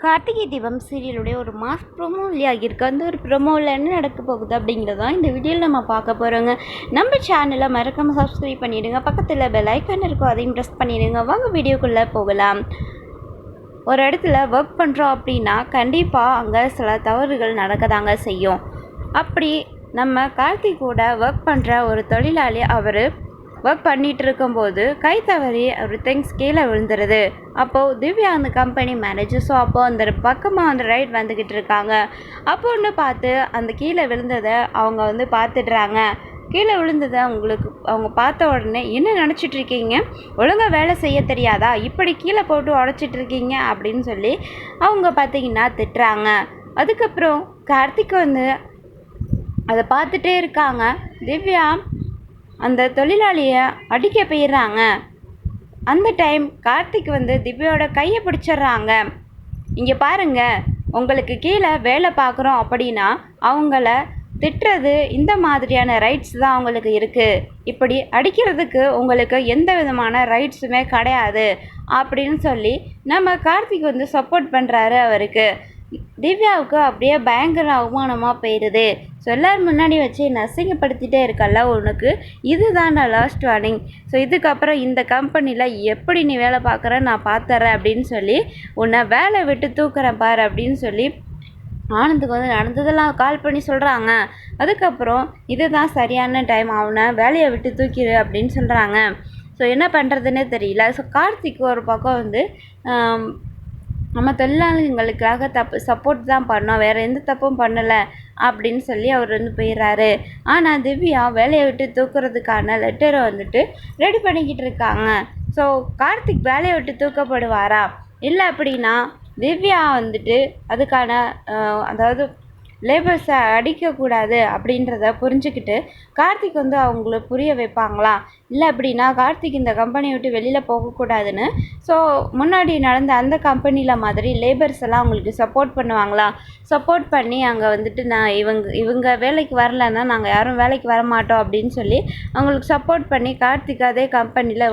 கார்த்திகை தீபம் சீரியலுடைய ஒரு mass promo வெளியாகிருக்கு. அந்த ஒரு ப்ரோமோவில் என்ன நடக்க போகுது அப்படிங்கிறது தான் இந்த வீடியோவில் நம்ம பார்க்க போகிறோங்க. நம்ம சேனலை மறக்காமல் சப்ஸ்கிரைப் பண்ணிவிடுங்க. பக்கத்தில் பெல் ஐக்கான் இருக்கும், அதையும் ப்ரெஸ் பண்ணிவிடுங்க. வாங்க வீடியோக்குள்ளே போகலாம். ஒரு இடத்துல ஒர்க் பண்ணுறோம் அப்படின்னா கண்டிப்பாக அங்கே சில தவறுகள் நடக்க செய்யும். அப்படி நம்ம கார்த்திக் கூட ஒர்க் பண்ணுற ஒரு தொழிலாளி அவர் ஒர்க் பண்ணிகிட்டு இருக்கும்போது கை தவறி அவர் திங்ஸ் கீழே விழுந்துருது. அப்போது திவ்யா அந்த கம்பெனி மேனேஜர். ஸோ அப்போது அந்த பக்கமாக அந்த ரைட் வந்துக்கிட்டு இருக்காங்க. அப்போ ஒன்று பார்த்து அந்த கீழே விழுந்ததை அவங்க பார்த்துடுறாங்க. கீழே விழுந்ததை அவங்க பார்த்த உடனே என்ன நினச்சிட்டு இருக்கீங்க, ஒழுங்காக வேலை செய்ய தெரியாதா, இப்படி கீழே போட்டு உடச்சிட்டு இருக்கீங்க அப்படின்னு சொல்லி அவங்க பார்த்திங்கன்னா திட்டுறாங்க. அதுக்கப்புறம் கார்த்திக் அதை பார்த்துட்டே இருக்காங்க. திவ்யா அந்த தொழிலாளியை அடிக்க போயிடுறாங்க. அந்த டைம் கார்த்திக் திவ்யாவோட கையை பிடிச்சிடுறாங்க. இங்கே பாருங்கள், உங்களுக்கு கீழே வேலை பார்க்குறோம் அப்படின்னா அவங்கள திட்டுறது இந்த மாதிரியான ரைட்ஸ் தான் அவங்களுக்கு இருக்குது. இப்படி அடிக்கிறதுக்கு உங்களுக்கு எந்த விதமான ரைட்ஸுமே கிடையாது அப்படின்னு சொல்லி நம்ம கார்த்திக் சப்போர்ட் பண்ணுறாரு அவருக்கு. திவ்யாவுக்கு அப்படியே பயங்கர அவமானமாக போயிடுது. ஸோ எல்லோரும் முன்னாடி வச்சு என்னை அசிங்கப்படுத்திகிட்டே இருக்கல, உனக்கு இதுதான் நான் லாஸ்ட் வார்னிங். ஸோ இதுக்கப்புறம் இந்த கம்பெனியில் எப்படி நீ வேலை பார்க்குற நான் பார்த்துறேன் அப்படின்னு சொல்லி உன்னை வேலை விட்டு தூக்குறேன் பாரு அப்படின்னு சொல்லி ஆனந்துக்கு நடந்ததெல்லாம் கால் பண்ணி சொல்கிறாங்க. அதுக்கப்புறம் இதுதான் சரியான டைம், அவனை வேலையை விட்டு தூக்கிடு அப்படின்னு சொல்கிறாங்க. ஸோ என்ன பண்ணுறதுன்னே தெரியல. ஸோ கார்த்திக் ஒரு பக்கம் நம்ம தொழிலாளிகளுக்காக சப்போர்ட் தான் பண்ணோம், வேறு எந்த தப்பும் பண்ணலை அப்படின்னு சொல்லி அவர் போயிடுறாரு. ஆனால் திவ்யா வேலையை விட்டு தூக்குறதுக்கான லெட்டரை ரெடி பண்ணிக்கிட்டு இருக்காங்க. ஸோ கார்த்திக் வேலையை விட்டு தூக்கப்படுவாரா, இல்லை அப்படின்னா திவ்யா அதுக்கான அதாவது லேபர்ஸை அடிக்கக்கூடாது அப்படின்றத புரிஞ்சுக்கிட்டு கார்த்திக் அவங்கள புரிய வைப்பாங்களா, இல்லை அப்படின்னா கார்த்திக் இந்த கம்பெனியை விட்டு வெளியில் போகக்கூடாதுன்னு ஸோ முன்னாடி நடந்த அந்த கம்பெனியில் மாதிரி லேபர்ஸ் எல்லாம் அவங்களுக்கு சப்போர்ட் பண்ணுவாங்களா, சப்போர்ட் பண்ணி அங்கே நான் இவங்க வேலைக்கு வரலன்னா நாங்கள் யாரும் வேலைக்கு வர மாட்டோம் அப்படின்னு சொல்லி அவங்களுக்கு சப்போர்ட் பண்ணி கார்த்திக் அதே கம்பெனியில்